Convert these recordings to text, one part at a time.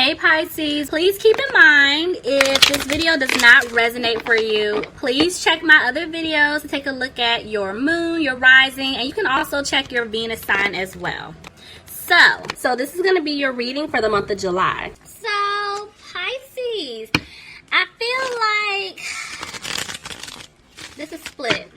Hey Pisces, please keep in mind if this video does not resonate for you, please check my other videos to take a look at your moon, your rising, and you can also check your Venus sign as well. So this is going to be your reading for the month of July. So Pisces, I feel like this is split.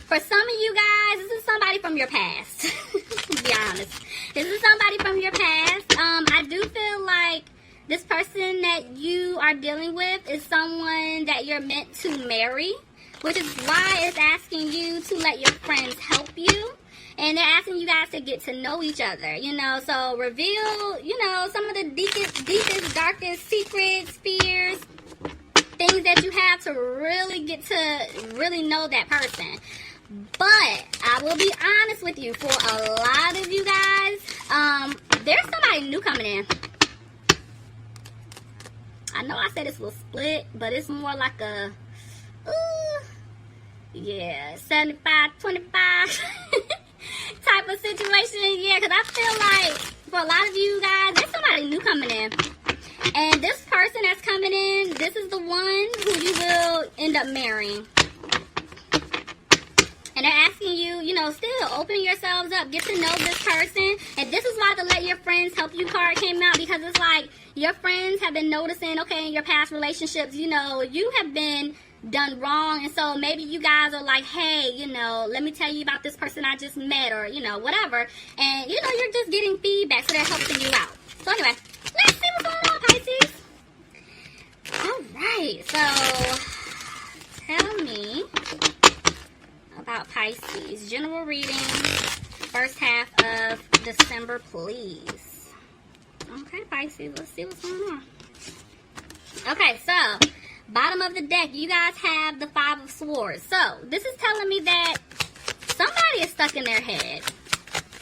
For some of you guys, this is somebody from your past. To be honest, this is somebody from your past. I do feel like this person that you are dealing with is someone that you're meant to marry, which is why it's asking you to let your friends help you. And they're asking you guys to get to know each other, you know, so reveal, you know, some of the deepest, darkest secrets, fears, things that you have to really get to really know that person. But I will be honest with you, for a lot of you guys, there's somebody new coming in. I know I said it's a little split, but it's more like a, yeah, 75-25 type of situation. Yeah, because I feel like for a lot of you guys, there's somebody new coming in. And this person that's coming in, this is the one who you will end up marrying. And they're asking you, you know, still open yourselves up, get to know this person. And this is why the Let Your Friends Help You card came out, because it's like your friends have been noticing, okay, in your past relationships, you know, you have been done wrong. And so maybe you guys are like, hey, you know, let me tell you about this person I just met, or, you know, whatever. And, you know, you're just getting feedback, so they're helping you out. So anyway, let's see what's going on, Pisces. All right, so tell me about Pisces. General reading, first half of December, please. Okay, Pisces, let's see what's going on. Okay, so bottom of the deck, you guys have the Five of Swords. So this is telling me that somebody is stuck in their head.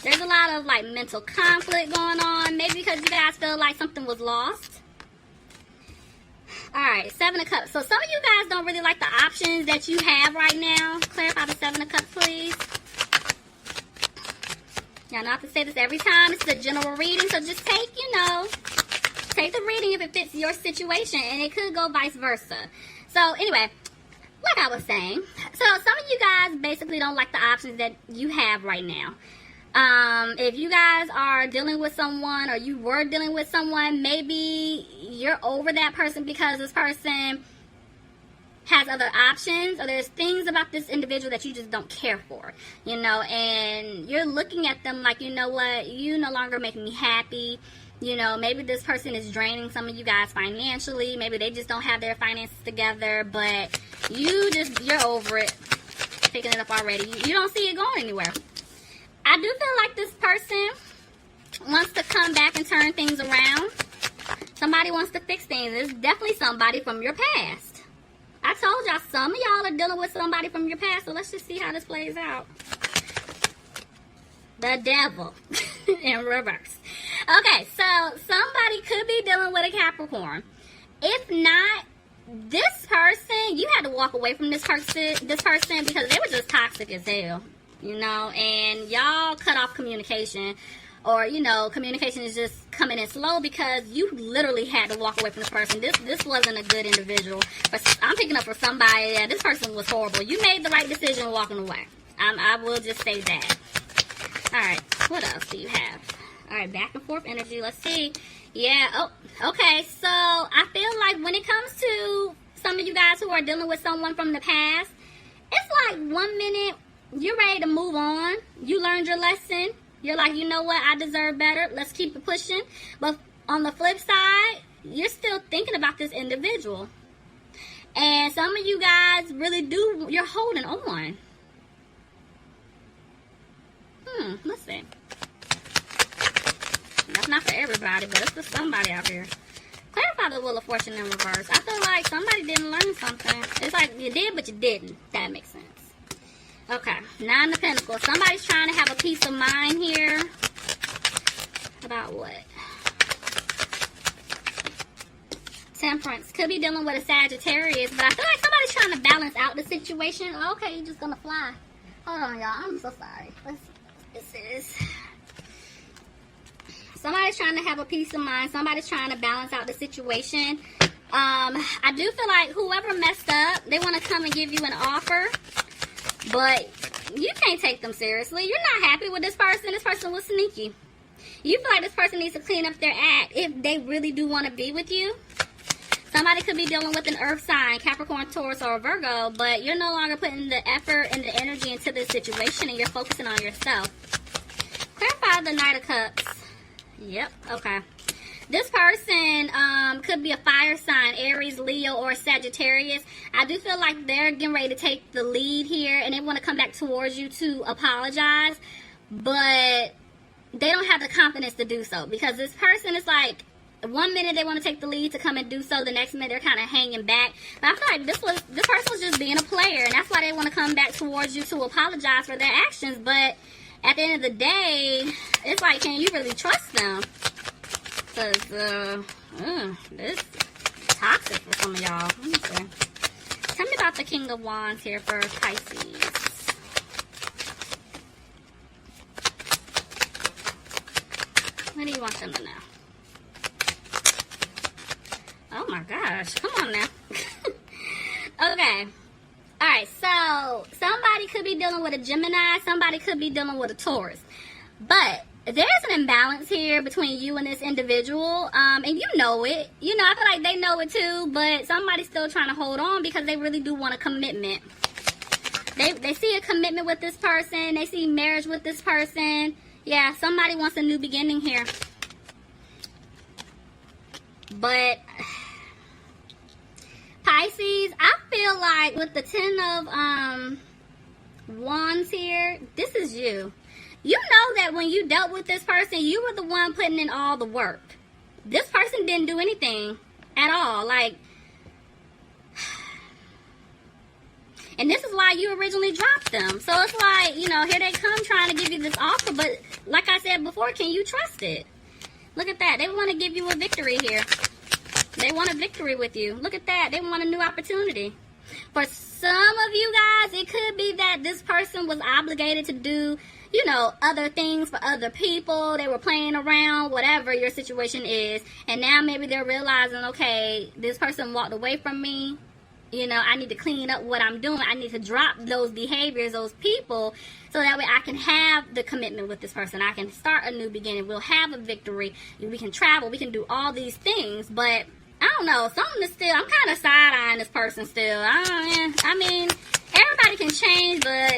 There's a lot of like mental conflict going on. Maybe because you guys feel like something was lost. Alright, Seven of Cups. So some of you guys don't really like the options that you have right now. Clarify the Seven of Cups, please. Y'all know I have to say this every time. It's a general reading, so just take, you know, take the reading if it fits your situation, and it could go vice versa. So anyway, like I was saying, so some of you guys basically don't like the options that you have right now. If you guys are dealing with someone, or you were dealing with someone, maybe you're over that person because this person has other options, or there's things about this individual that you just don't care for, you know, and you're looking at them like, you know what, you no longer make me happy. You know, maybe this person is draining some of you guys financially. Maybe they just don't have their finances together, but you're over it, picking it up already. You don't see it going anywhere. I do feel like this person wants to come back and turn things around. Somebody wants to fix things. It's definitely somebody from your past. I told y'all, some of y'all are dealing with somebody from your past, so let's just see how this plays out. The Devil in reverse. Okay, so somebody could be dealing with a Capricorn. If not, this person, you had to walk away from this person because they were just toxic as hell. You know, and y'all cut off communication, or, you know, communication is just coming in slow because you literally had to walk away from this person. This wasn't a good individual. But I'm picking up for somebody that this person was horrible. You made the right decision walking away. I will just say that. All right, what else do you have? All right, back and forth energy. Let's see. Yeah, oh, okay. So I feel like when it comes to some of you guys who are dealing with someone from the past, it's like 1 minute you're ready to move on. You learned your lesson. You're like, you know what? I deserve better. Let's keep it pushing. But on the flip side, you're still thinking about this individual. And some of you guys really do. You're holding on. Let's see. That's not for everybody, but it's for somebody out here. Clarify the Wheel of Fortune in reverse. I feel like somebody didn't learn something. It's like you did, but you didn't. That makes sense. Okay, Nine of Pentacles. Somebody's trying to have a peace of mind here. About what? Temperance. Could be dealing with a Sagittarius, but I feel like somebody's trying to balance out the situation. Okay, you're just gonna fly. Hold on, y'all. I'm so sorry. This is... Somebody's trying to have a peace of mind. Somebody's trying to balance out the situation. I do feel like whoever messed up, they want to come and give you an offer, but you can't take them seriously. You're not happy with this person. This person was sneaky. You feel like this person needs to clean up their act if they really do want to be with you. Somebody could be dealing with an earth sign, Capricorn, Taurus, or Virgo, but you're no longer putting the effort and the energy into this situation, and you're focusing on yourself. Clarify the Knight of Cups. Yep, okay. This person could be a fire sign, Aries, Leo, or Sagittarius. I do feel like they're getting ready to take the lead here, and they want to come back towards you to apologize, but they don't have the confidence to do so, because this person is like, one minute they want to take the lead to come and do so, the next minute they're kind of hanging back. But I feel like this person was just being a player, and that's why they want to come back towards you to apologize for their actions. But at the end of the day, it's like, can you really trust them? Because this is toxic for some of y'all. Let me see. Tell me about the King of Wands here for Pisces. What do you want them to know? Oh my gosh, come on now. Okay. Alright, so somebody could be dealing with a Gemini, somebody could be dealing with a Taurus. But there's an imbalance here between you and this individual, and you know it. You know, I feel like they know it too, but somebody's still trying to hold on because they really do want a commitment. They see a commitment with this person, they see marriage with this person. Yeah, somebody wants a new beginning here. But Pisces, I feel like with the Ten of Wands here, this is you. You know that when you dealt with this person, you were the one putting in all the work. This person didn't do anything at all. Like, and this is why you originally dropped them. So it's like, you know, here they come trying to give you this offer, but like I said before, can you trust it? Look at that. They want to give you a victory here. They want a victory with you. Look at that. They want a new opportunity. For some of you guys, it could be that this person was obligated to do, you know, other things for other people. They were playing around, whatever your situation is. And now maybe they're realizing, okay, this person walked away from me. You know, I need to clean up what I'm doing. I need to drop those behaviors, those people, so that way I can have the commitment with this person. I can start a new beginning. We'll have a victory. We can travel. We can do all these things. But I don't know. Something is still, I'm kind of side-eyeing this person still. I mean, everybody can change, but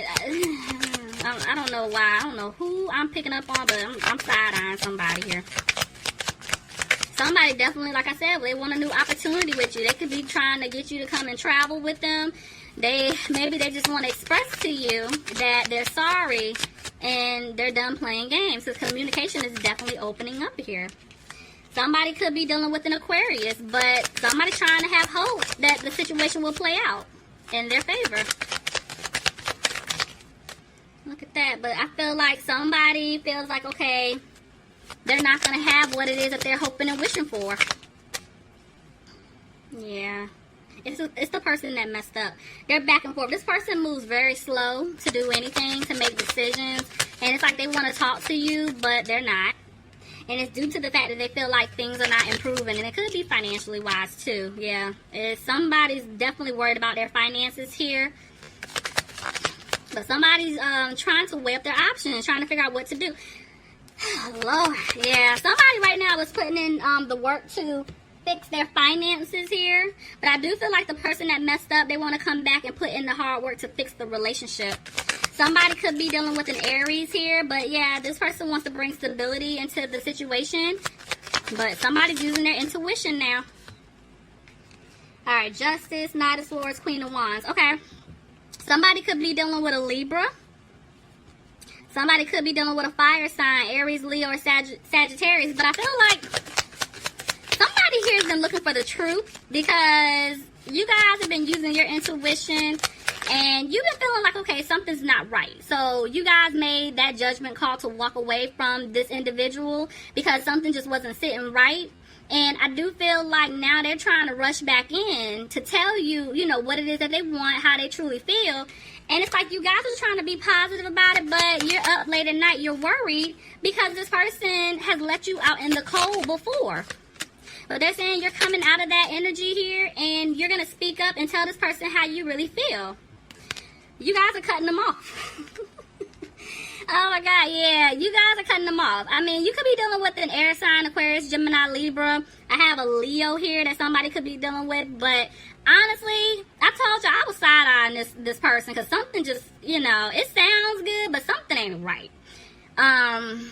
I don't know why. I don't know who I'm picking up on, but I'm side-eyeing somebody here. Somebody definitely, like I said, they want a new opportunity with you. They could be trying to get you to come and travel with them. Maybe they just want to express to you that they're sorry and they're done playing games. So communication is definitely opening up here. Somebody could be dealing with an Aquarius, but somebody's trying to have hope that the situation will play out in their favor. Look at that. But I feel like somebody feels like, okay, they're not going to have what it is that they're hoping and wishing for. Yeah. It's the person that messed up. They're back and forth. This person moves very slow to do anything, to make decisions. And it's like they want to talk to you, but they're not. And it's due to the fact that they feel like things are not improving. And it could be financially wise, too. Yeah. Somebody's definitely worried about their finances here. But somebody's trying to weigh up their options, trying to figure out what to do. Lord, yeah. Somebody right now is putting in the work to fix their finances here. But I do feel like the person that messed up, they want to come back and put in the hard work to fix the relationship. Somebody could be dealing with an Aries here. But yeah, this person wants to bring stability into the situation. But somebody's using their intuition now. Alright, Justice, Knight of Swords, Queen of Wands. Okay. Somebody could be dealing with a Libra. Somebody could be dealing with a fire sign, Aries, Leo, or Sagittarius. But I feel like somebody here has been looking for the truth, because you guys have been using your intuition and you've been feeling like, okay, something's not right. So you guys made that judgment call to walk away from this individual because something just wasn't sitting right. And I do feel like now they're trying to rush back in to tell you, you know, what it is that they want, how they truly feel. And it's like you guys are trying to be positive about it, but you're up late at night, you're worried because this person has let you out in the cold before. But they're saying you're coming out of that energy here, and you're going to speak up and tell this person how you really feel. You guys are cutting them off. Oh my God, yeah, you guys are cutting them off. I mean, you could be dealing with an air sign, Aquarius, Gemini, Libra. I have a Leo here that somebody could be dealing with, but honestly, I told you I was side-eyeing this person because something just, you know, it sounds good, but something ain't right.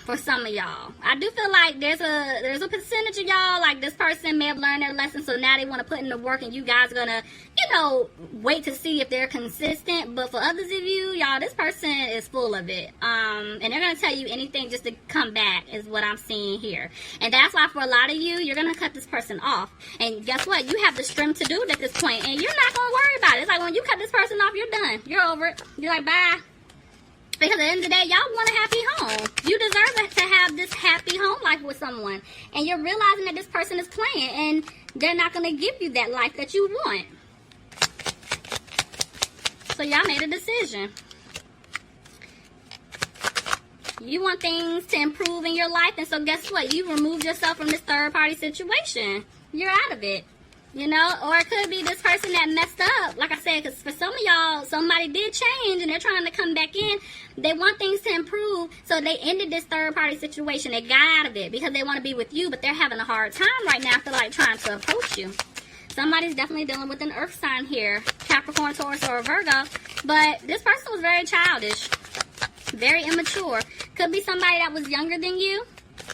For some of y'all, I do feel like there's a percentage of y'all, like this person may have learned their lesson, so now they want to put in the work, and you guys are gonna, you know, wait to see if they're consistent. But for others of you, y'all, this person is full of it, and they're gonna tell you anything just to come back, is what I'm seeing here. And that's why for a lot of you, you're gonna cut this person off, and guess what, you have the strength to do it at this point, and you're not gonna worry about it. It's like when you cut this person off, you're done, you're over it, you're like, bye. Because at the end of the day, y'all want a happy home. You deserve to have this happy home life with someone. And you're realizing that this person is playing, and they're not going to give you that life that you want. So y'all made a decision. You want things to improve in your life, and so guess what? You removed yourself from this third-party situation. You're out of it. You know, or it could be this person that messed up. Like I said, because for some of y'all, somebody did change and they're trying to come back in. They want things to improve, so they ended this third-party situation. They got out of it because they want to be with you, but they're having a hard time right now. I feel like trying to approach you. Somebody's definitely dealing with an earth sign here, Capricorn, Taurus, or Virgo. But this person was very childish, very immature. Could be somebody that was younger than you.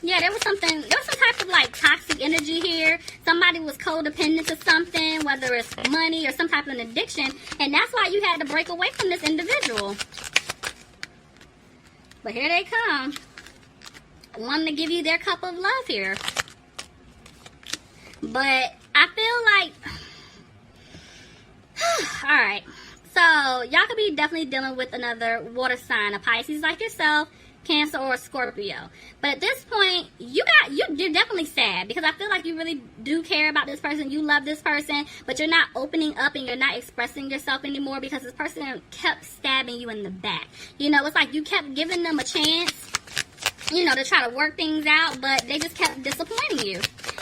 Yeah, there was some type of like toxic energy here. Somebody was codependent to something, whether it's money or some type of an addiction, and that's why you had to break away from this individual. But here they come, wanting to give you their cup of love here. But I feel like, alright, so y'all could be definitely dealing with another water sign, a Pisces like yourself, Cancer, or Scorpio. But at this point, you're definitely sad, because I feel like you really do care about this person. You love this person, but you're not opening up and you're not expressing yourself anymore because this person kept stabbing you in the back. You know, it's like you kept giving them a chance, you know, to try to work things out, but they just kept disappointing you.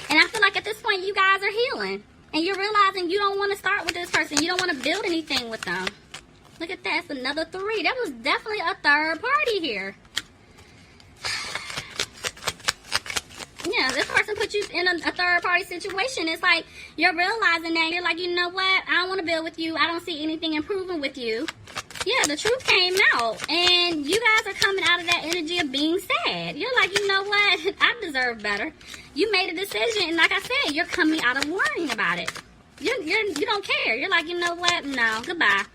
And I feel like at this point, you guys are healing, and you're realizing you don't want to start with this person. You don't want to build anything with them. Look at that. It's another 3. There was definitely a third party here. Yeah, this person put you in a third-party situation. It's like you're realizing that. You're like, you know what? I don't want to build with you. I don't see anything improving with you. Yeah, the truth came out. And you guys are coming out of that energy of being sad. You're like, you know what? I deserve better. You made a decision. And like I said, you're coming out of worrying about it. You don't care. You're like, you know what? No, goodbye.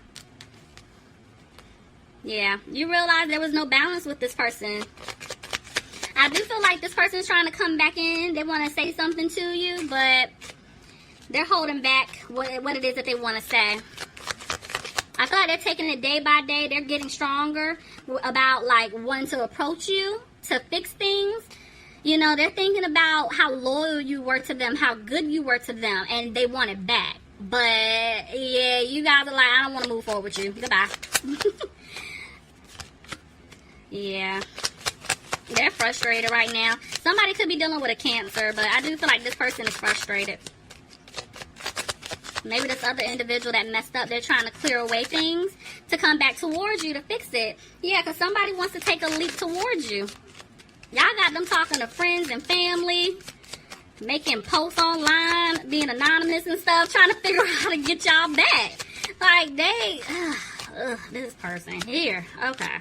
Yeah, you realize there was no balance with this person. I do feel like this person is trying to come back in. They want to say something to you, but they're holding back what it is that they want to say. I feel like they're taking it day by day. They're getting stronger about like wanting to approach you to fix things. You know, they're thinking about how loyal you were to them, how good you were to them, and they want it back. But yeah, you guys are like, I don't want to move forward with you. Goodbye. Yeah. They're frustrated right now. Somebody could be dealing with a Cancer, but I do feel like this person is frustrated. Maybe this other individual that messed up, they're trying to clear away things to come back towards you to fix it. Yeah, because somebody wants to take a leap towards you. Y'all got them talking to friends and family, making posts online, being anonymous and stuff, trying to figure out how to get y'all back. Like, this person here. Okay.